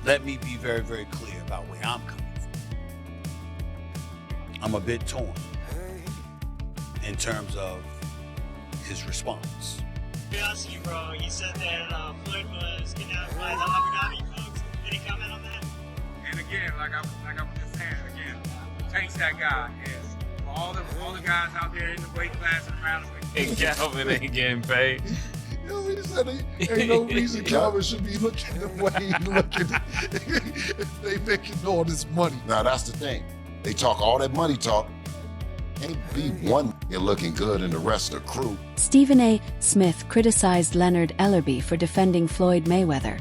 let me be very, very clear about where I'm coming from. I'm a bit torn in terms of his response. Curiosity, bro. You said that Floyd was kidnapped by the Abu Dhabi folks. Any comment on that? And again, like I was just saying, again, Tank's that guy. And for all the guys out there in the weight class and around the weight, Calvin ain't getting paid. You know, he said ain't no reason Calvin should be looking the way he's looking if they making all this money. Now that's the thing. They talk all that money talk. Ain't be one looking good and the rest of the crew. Stephen A. Smith criticized Leonard Ellerbe for defending Floyd Mayweather,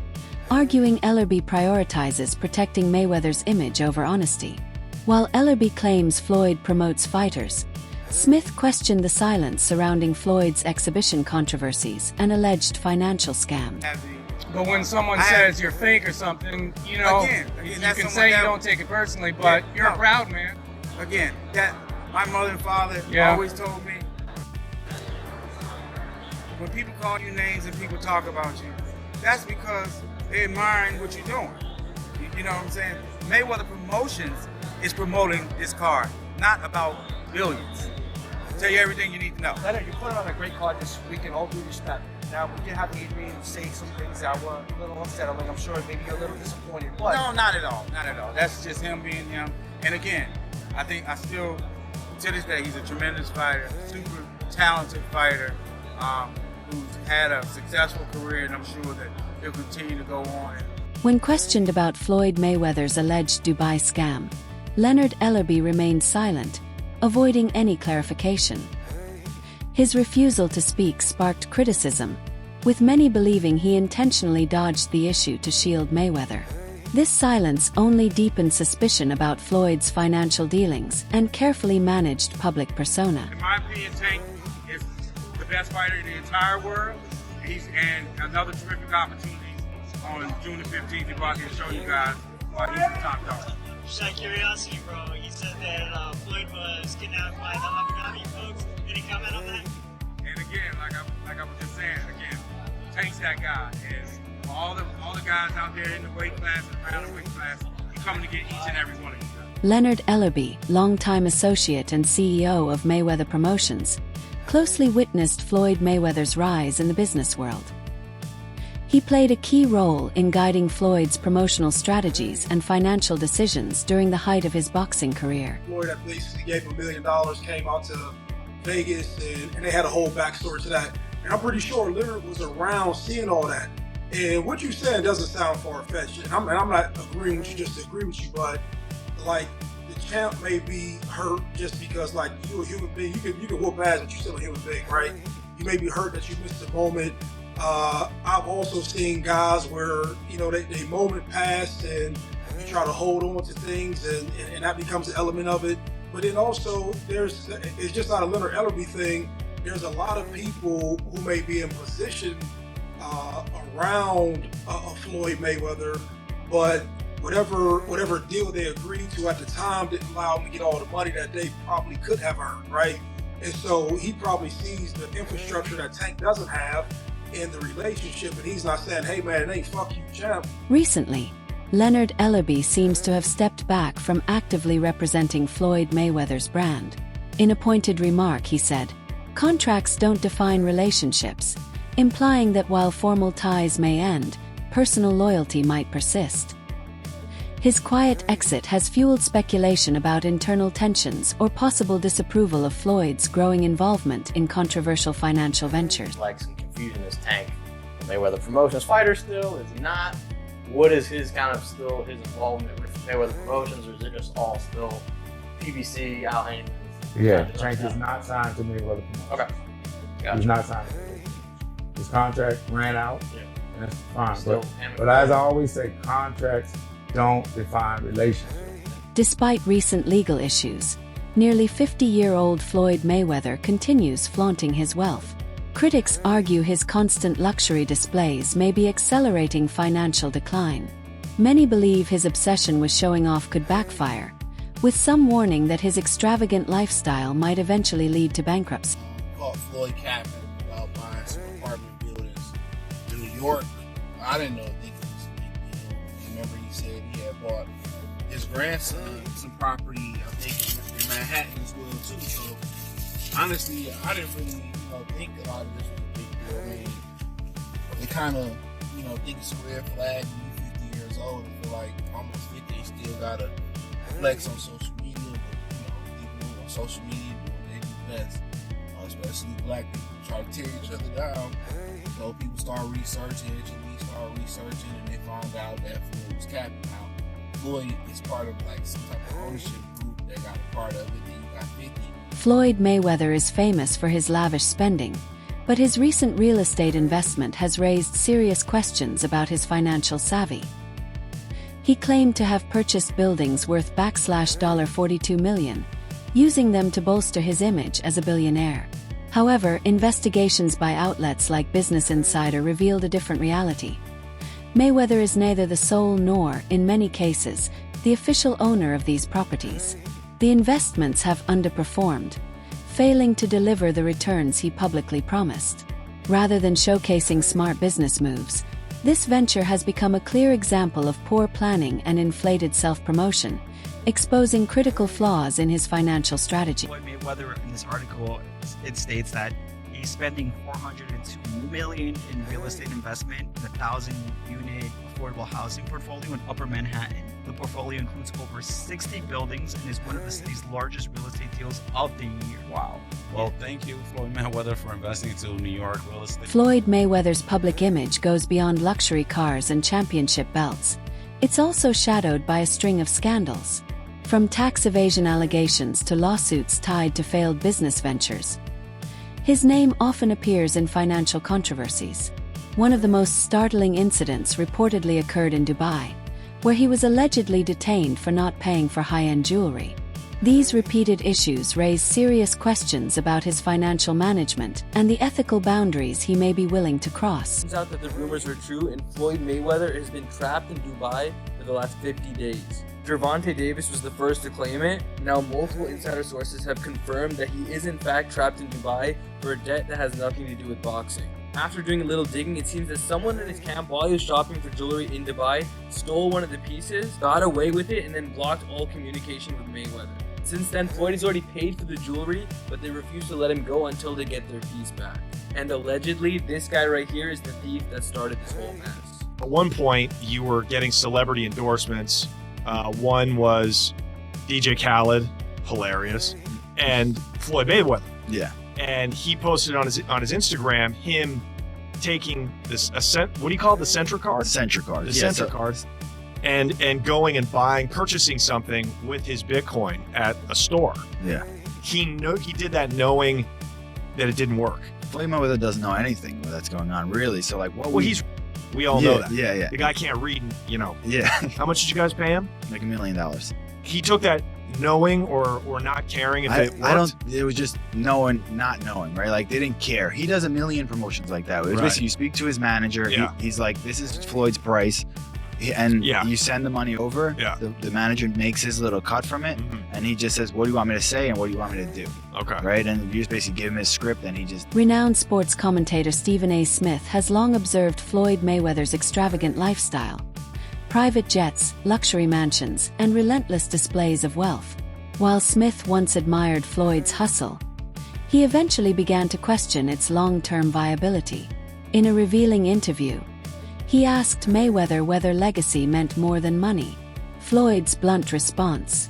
arguing Ellerbe prioritizes protecting Mayweather's image over honesty. While Ellerbe claims Floyd promotes fighters, Smith questioned the silence surrounding Floyd's exhibition controversies and alleged financial scams. but when someone says you're fake or something, you know, again, you can say you don't take it personally, but you're a proud man. Again, that my mother and father always told me, when people call you names and people talk about you, that's because they're admiring what you're doing. You know what I'm saying? Mayweather Promotions is promoting this card, not about billions. Tell you everything you need to know. Leonard, you put on a great card this week in all due respect. Now, we did have Adrian say some things that were a little unsettling. I'm sure maybe you're a little disappointed. But no, not at all. Not at all. That's just him being him. And again, I think I still, to this day, he's a tremendous fighter, super talented fighter, who's had a successful career, and I'm sure that he'll continue to go on. When questioned about Floyd Mayweather's alleged Dubai scam, Leonard Ellerbe remained silent, avoiding any clarification. His refusal to speak sparked criticism, with many believing he intentionally dodged the issue to shield Mayweather. This silence only deepened suspicion about Floyd's financial dealings and carefully managed public persona. In my opinion, Tank is the best fighter in the entire world. And another terrific opportunity on June the 15th to go out here and show you guys why he's the top dog. Just out of curiosity, bro. You said that Floyd was kidnapped by the Abu Dhabi folks. Any comment on that? And again, like I was just saying, again, Tank's that guy. And for all the guys out there in the weight class and around the weight class, he's coming to get each and every one of you. Leonard Ellerbe, longtime associate and CEO of Mayweather Promotions, closely witnessed Floyd Mayweather's rise in the business world. He played a key role in guiding Floyd's promotional strategies and financial decisions during the height of his boxing career. Floyd that basically gave him $1 million, came out to Vegas, and they had a whole backstory to that. And I'm pretty sure Leonard was around seeing all that. And what you're saying doesn't sound far-fetched. And I'm not agreeing with you just to agree with you, but like the champ may be hurt just because like you're a human being. You can whoop ass, but you're still a human being, right? You may be hurt that you missed a moment. I've also seen guys where, you know, they moment passed and you try to hold on to things and that becomes an element of it. But then also it's just not a Leonard Ellerbe thing. There's a lot of people who may be in position around Floyd Mayweather, but whatever deal they agreed to at the time didn't allow him to get all the money that they probably could have earned, right? And so he probably sees the infrastructure that Tank doesn't have in the relationship, and he's not saying, hey man, it ain't fuck you, champ. Recently, Leonard Ellerbe seems to have stepped back from actively representing Floyd Mayweather's brand. In a pointed remark, he said, "Contracts don't define relationships," implying that while formal ties may end, personal loyalty might persist. His quiet exit has fueled speculation about internal tensions or possible disapproval of Floyd's growing involvement in controversial financial ventures. Like some confusion, is Tank Mayweather Promotions fighter still? Is he not? What is his involvement with Mayweather Promotions, or is it just all still PBC, Al Haymon? Yeah, Tank is not signed to Mayweather Promotions. Okay. Gotcha. He's not signed. His contract ran out, and that's fine. But as I always say, contracts don't define relationships. Despite recent legal issues, nearly 50-year-old Floyd Mayweather continues flaunting his wealth. Critics argue his constant luxury displays may be accelerating financial decline. Many believe his obsession with showing off could backfire, with some warning that his extravagant lifestyle might eventually lead to bankruptcy. Caught Floyd capping about buying some apartment buildings in New York. I didn't know if it was a big deal. Remember he said he had bought his grandson some property, I think, in Manhattan as well too. So honestly, I didn't really, think a lot of this was a big deal. I mean, they kind of, think it's a red flag when you're 50 years old and feel like almost 50, you still gotta flex on social media. But people on social media doing what they do best, especially black people try to tear each other down. So people start researching, and they found out that Floyd was capping out. Floyd is part of like some type of ownership group that got a part of it. Then you got 50. Floyd Mayweather is famous for his lavish spending, but his recent real estate investment has raised serious questions about his financial savvy. He claimed to have purchased buildings worth $42 million, using them to bolster his image as a billionaire. However, investigations by outlets like Business Insider revealed a different reality. Mayweather is neither the sole nor, in many cases, the official owner of these properties. The investments have underperformed, failing to deliver the returns he publicly promised. Rather than showcasing smart business moves, this venture has become a clear example of poor planning and inflated self-promotion, exposing critical flaws in his financial strategy. Floyd Mayweather, in this article, it states that he's spending $402 million in real estate investment in a 1,000-unit affordable housing portfolio in Upper Manhattan. The portfolio includes over 60 buildings and is one of the city's largest real estate deals of the year. Wow. Well, thank you, Floyd Mayweather, for investing into New York real estate. Floyd Mayweather's public image goes beyond luxury cars and championship belts. It's also shadowed by a string of scandals, from tax evasion allegations to lawsuits tied to failed business ventures. His name often appears in financial controversies. One of the most startling incidents reportedly occurred in Dubai, where he was allegedly detained for not paying for high-end jewelry. These repeated issues raise serious questions about his financial management and the ethical boundaries he may be willing to cross. It turns out that the rumors are true, and Floyd Mayweather has been trapped in Dubai for the last 50 days. Gervonta Davis was the first to claim it. Now multiple insider sources have confirmed that he is in fact trapped in Dubai for a debt that has nothing to do with boxing. After doing a little digging, it seems that someone in his camp, while he was shopping for jewelry in Dubai, stole one of the pieces, got away with it, and then blocked all communication with Mayweather. Since then, Floyd has already paid for the jewelry, but they refuse to let him go until they get their piece back. And allegedly, this guy right here is the thief that started this whole mess. At one point, you were getting celebrity endorsements. One was DJ Khaled, hilarious, and Floyd Mayweather. Yeah. And he posted on his Instagram him taking this what do you call it? The Centra card? Centra card. The Centra cards. And going and purchasing something with his Bitcoin at a store. Yeah. He did that knowing that it didn't work. Floyd Mayweather doesn't know anything that's going on, really. So like, we all know that. Yeah. The guy can't read, Yeah. How much did you guys pay him? Like $1 million. He took that knowing or not caring if it worked? It was just knowing, not knowing, right? Like they didn't care. He does a million promotions like that. It was basically you speak to his manager. Yeah. He's like, this is Floyd's price. And you send the money over. Yeah. The manager makes his little cut from it. Mm-hmm. And he just says, what do you want me to say? And what do you want me to do? Okay. Right. And you just basically give him his script and he just. Renowned sports commentator Stephen A. Smith has long observed Floyd Mayweather's extravagant lifestyle. Private jets, luxury mansions, and relentless displays of wealth. While Smith once admired Floyd's hustle, he eventually began to question its long-term viability. In a revealing interview, he asked Mayweather whether legacy meant more than money. Floyd's blunt response,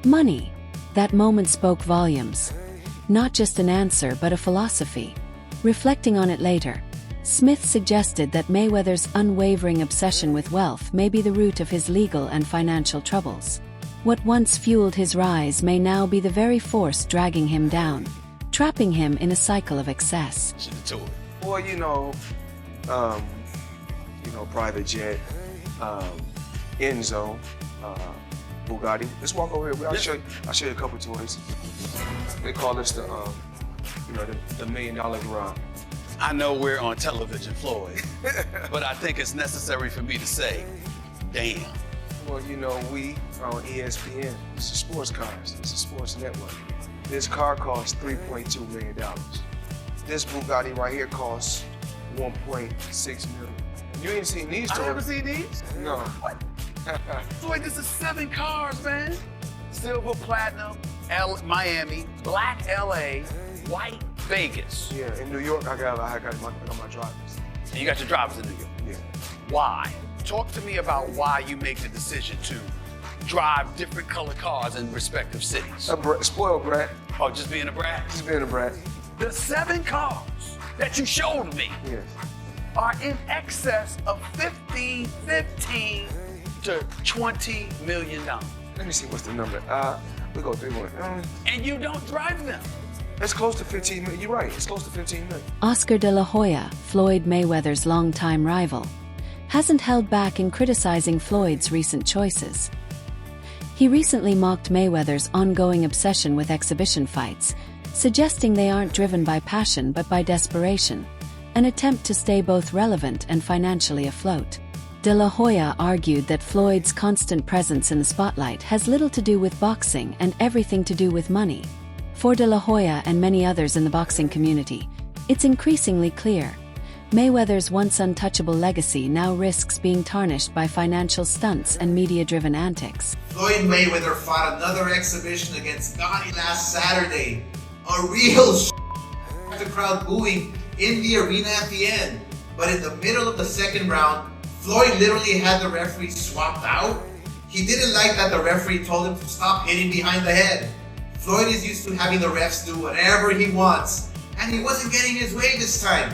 "Money." That moment spoke volumes. Not just an answer but a philosophy. Reflecting on it later, Smith suggested that Mayweather's unwavering obsession with wealth may be the root of his legal and financial troubles. What once fueled his rise may now be the very force dragging him down, trapping him in a cycle of excess. Well, private jet, Enzo, Bugatti. Let's walk over here. I'll show you a couple toys. They call this the $1 million garage. I know we're on television, Floyd, but I think it's necessary for me to say, damn. Well, we are on ESPN. It's a sports cars. It's a sports network. This car costs $3.2 million. This Bugatti right here costs $1.6 million. You ain't seen these toys. I haven't seen these? No. Floyd, this is 7 cars, man. Silver, platinum, Miami, black LA, white Vegas. Yeah, in New York, I got my drivers. And you got your drivers in New York? Yeah. Why? Talk to me about why you make the decision to drive different colored cars in respective cities. Spoiled brat. Oh, just being a brat? Just being a brat. The 7 cars that you showed me are in excess of $15 to $20 million. Let me see what's the number. We go 3-1. And you don't drive them. It's close to 15 million. You're right. It's close to 15 million. Oscar de la Hoya, Floyd Mayweather's longtime rival, hasn't held back in criticizing Floyd's recent choices. He recently mocked Mayweather's ongoing obsession with exhibition fights, suggesting they aren't driven by passion but by desperation, an attempt to stay both relevant and financially afloat. De la Hoya argued that Floyd's constant presence in the spotlight has little to do with boxing and everything to do with money. For de la Hoya and many others in the boxing community, it's increasingly clear Mayweather's once untouchable legacy now risks being tarnished by financial stunts and media-driven antics. Floyd Mayweather fought another exhibition against Gotti last Saturday. A real the crowd booing in the arena at the end. But in the middle of the second round, Floyd literally had the referee swapped out. He didn't like that the referee told him to stop hitting behind the head. Floyd is used to having the refs do whatever he wants, and he wasn't getting his way this time.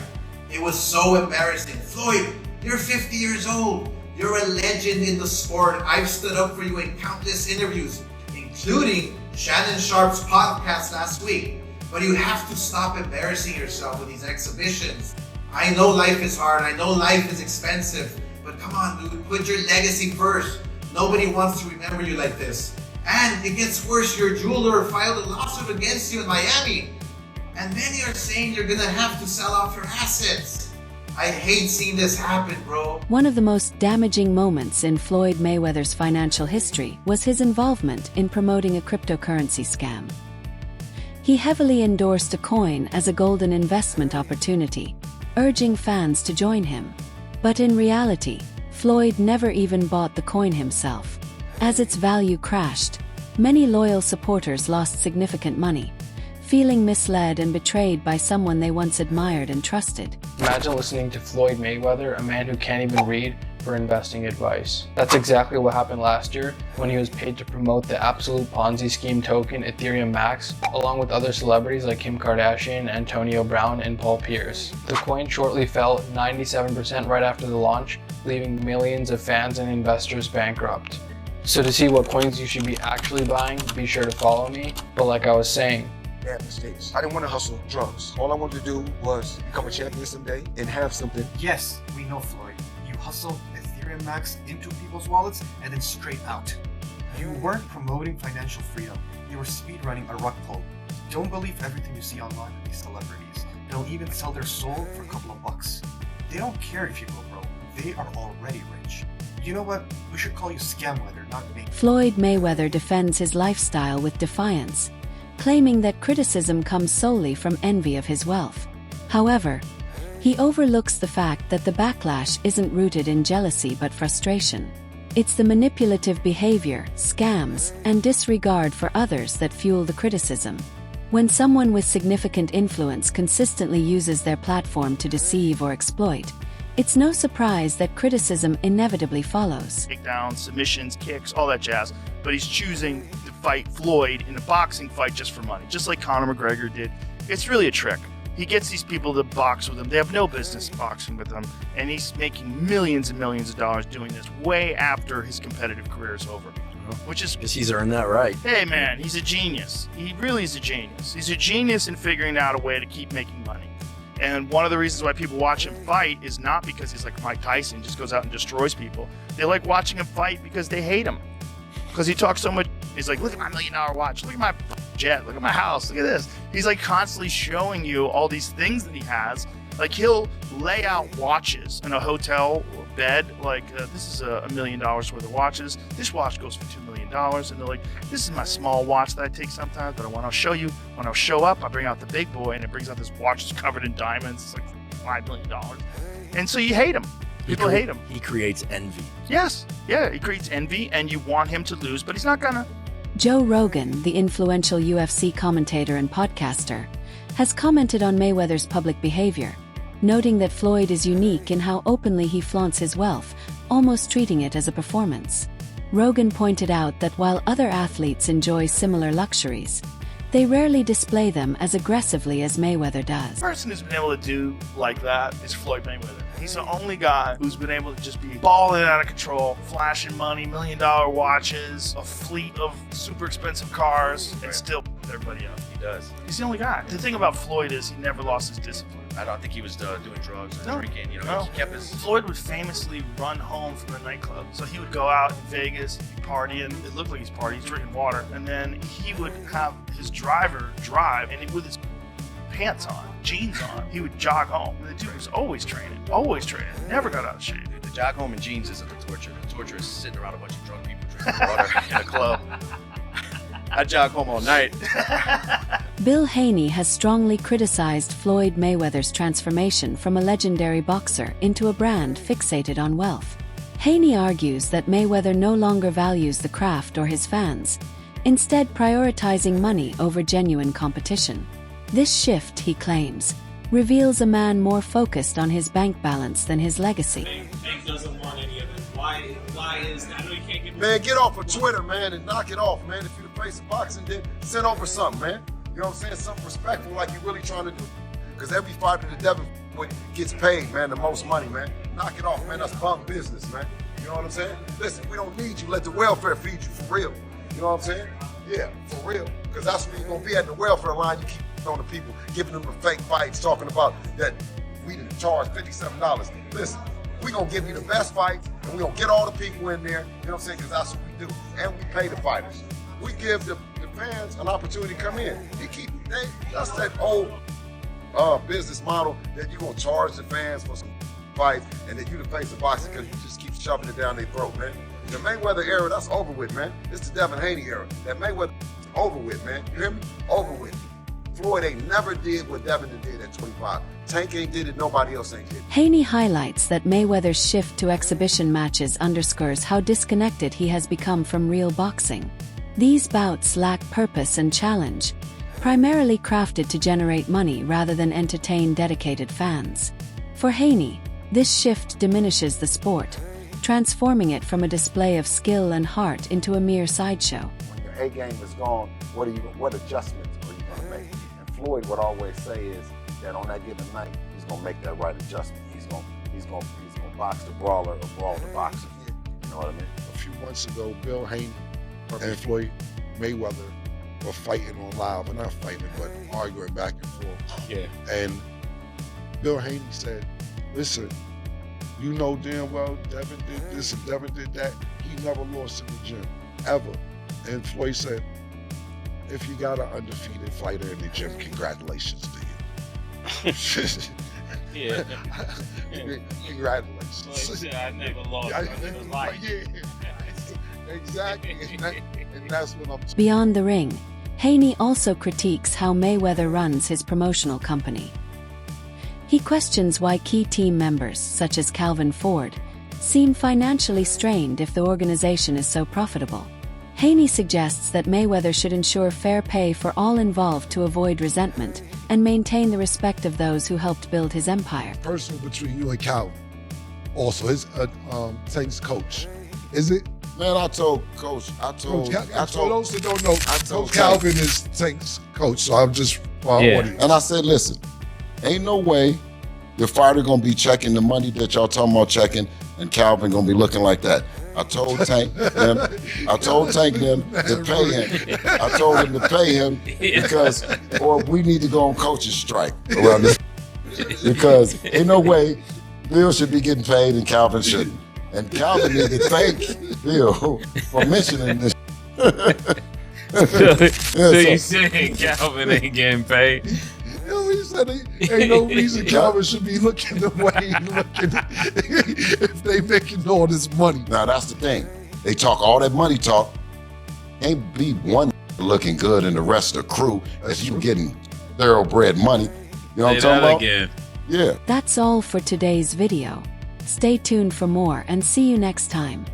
It was so embarrassing. Floyd, you're 50 years old. You're a legend in the sport. I've stood up for you in countless interviews, including Shannon Sharp's podcast last week. But you have to stop embarrassing yourself with these exhibitions. I know life is hard. I know life is expensive. But come on, dude, put your legacy first. Nobody wants to remember you like this. And it gets worse. Your jeweler filed a lawsuit against you in Miami. And many are saying you're gonna have to sell off your assets. I hate seeing this happen, bro. One of the most damaging moments in Floyd Mayweather's financial history was his involvement in promoting a cryptocurrency scam. He heavily endorsed a coin as a golden investment opportunity, urging fans to join him. But in reality, Floyd never even bought the coin himself. As its value crashed, many loyal supporters lost significant money, feeling misled and betrayed by someone they once admired and trusted. Imagine listening to Floyd Mayweather, a man who can't even read, for investing advice. That's exactly what happened last year when he was paid to promote the absolute Ponzi scheme token Ethereum Max, along with other celebrities like Kim Kardashian, Antonio Brown, and Paul Pierce. The coin shortly fell 97% right after the launch, leaving millions of fans and investors bankrupt. So to see what coins you should be actually buying, be sure to follow me. But like I was saying, bad mistakes. I didn't want to hustle drugs. All I wanted to do was become a champion someday and have something. Yes, we know, Floyd. You hustled Ethereum Max into people's wallets and then straight out. You weren't promoting financial freedom. You were speedrunning a rug pull. Don't believe everything you see online with these celebrities. They'll even sell their soul for a couple of bucks. They don't care if you go broke. They are already rich. You know what? We should call you Scamweather, not me. Floyd Mayweather defends his lifestyle with defiance, claiming that criticism comes solely from envy of his wealth. However, he overlooks the fact that the backlash isn't rooted in jealousy but frustration. It's the manipulative behavior, scams, and disregard for others that fuel the criticism. When someone with significant influence consistently uses their platform to deceive or exploit, it's no surprise that criticism inevitably follows. Takedowns, submissions, kicks, all that jazz. But he's choosing to fight Floyd in a boxing fight just for money, just like Conor McGregor did. It's really a trick. He gets these people to box with him. They have no business boxing with him. And he's making millions and millions of dollars doing this way after his competitive career is over. Which is... Because he's earned that right. Hey, man, he's a genius. He really is a genius. He's a genius in figuring out a way to keep making money. And one of the reasons why people watch him fight is not because he's like Mike Tyson, just goes out and destroys people. They like watching him fight because they hate him. Because he talks so much. He's like, look at my $1 million watch. Look at my jet. Look at my house. Look at this. He's like constantly showing you all these things that he has. Like he'll lay out watches in a hotel bed. Like this is $1 million worth of watches. This watch goes for $2 million. And they're like, this is my small watch that I take sometimes. But when I'll show you, when I'll show up, I bring out the big boy and it brings out this watch that's covered in diamonds. It's like $5 million. And so you hate him. People hate him. He creates envy. Yes. Yeah, he creates envy, and you want him to lose, but he's not gonna. Joe Rogan, the influential UFC commentator and podcaster, has commented on Mayweather's public behavior, noting that Floyd is unique in how openly he flaunts his wealth, almost treating it as a performance. Rogan pointed out that while other athletes enjoy similar luxuries, they rarely display them as aggressively as Mayweather does. The person who's been able to do like that is Floyd Mayweather. He's the only guy who's been able to just be balling out of control, flashing money, $1 million watches, a fleet of super expensive cars, and still everybody else. He does. He's the only guy. The thing about Floyd is he never lost his discipline. I don't think he was doing drugs or drinking. No. He kept his. Floyd would famously run home from the nightclub. So he would go out in Vegas, partying. It looked like he's partying. He's drinking water, and then he would have his driver drive, and with his pants on, jeans on, he would jog home. And the dude was always training, never got out of shape. Dude, the jog home in jeans isn't the torture. The torture is sitting around a bunch of drunk people drinking water in a club. I jog home all night. Bill Haney has strongly criticized Floyd Mayweather's transformation from a legendary boxer into a brand fixated on wealth. Haney argues that Mayweather no longer values the craft or his fans, instead prioritizing money over genuine competition. This shift, he claims, reveals a man more focused on his bank balance than his legacy. Hank doesn't want any of it. Why is that? I know you can't get. Man, get off of Twitter, man, and knock it off, man. If you're the face of boxing, then send over something, man. You know what I'm saying? Something respectful like you're really trying to do. Because every fighter that Devin gets paid, man, the most money, man. Knock it off, man. That's bunk business, man. You know what I'm saying? Listen, we don't need you. Let the welfare feed you for real. You know what I'm saying? Yeah, for real. Because that's where you're going to be at the welfare line. You keep on the people, giving them the fake fights, talking about that we didn't charge $57. Listen, we're going to give you the best fights, and we're going to get all the people in there, you know what I'm saying, because that's what we do. And we pay the fighters. We give the fans an opportunity to come in. That's that old business model that you're going to charge the fans for some fights, and then you the face of boxing because you just keep shoving it down their throat, man. The Mayweather era, that's over with, man. It's the Devin Haney era. That Mayweather over with, man. You hear me? Over with. Floyd ain't never did what Devin did at 25. Tank ain't did it, nobody else ain't did it. Haney highlights that Mayweather's shift to exhibition matches underscores how disconnected he has become from real boxing. These bouts lack purpose and challenge, primarily crafted to generate money rather than entertain dedicated fans. For Haney, this shift diminishes the sport, transforming it from a display of skill and heart into a mere sideshow. When your A game is gone, what adjustments are you going to make? And Floyd would always say is that on that given night, he's going to make that right adjustment. He's going to box the brawler or brawl the boxer. You know what I mean? A few months ago, Bill Haney and Floyd Mayweather were fighting on live, and not fighting, but arguing back and forth. Yeah. And Bill Haney said, listen, you know damn well Devin did this and Devin did that. He never lost in the gym, ever. And Floyd said, if you got an undefeated fighter in the gym, congratulations to you. Yeah. Congratulations. Floyd said, I never lost in his life. Yeah, exactly. And that's what I'm saying. Beyond the ring, Haney also critiques how Mayweather runs his promotional company. He questions why key team members, such as Calvin Ford, seem financially strained if the organization is so profitable. Haney suggests that Mayweather should ensure fair pay for all involved to avoid resentment and maintain the respect of those who helped build his empire. Personal between you and Calvin, also his Tank's coach, is it? Man, I told Coach, for those that don't know, Coach Calvin is Tank's coach, so I'm just And I said, listen, ain't no way the fighter gonna be checking the money that y'all talking about checking, and Calvin gonna be looking like that. I told Tank them to pay him. I told him to pay him because, or we need to go on coach's strike around this because ain't no way Bill should be getting paid and Calvin shouldn't. And Calvin need to thank Bill for mentioning this. So you saying Calvin ain't getting paid? He said ain't no reason Calvin should be looking the way he's looking if they making all this money. Now that's the thing. They talk all that money talk. Ain't be one looking good and the rest of the crew if you getting thoroughbred money. You know what I'm talking about? Again. Yeah. That's all for today's video. Stay tuned for more and see you next time.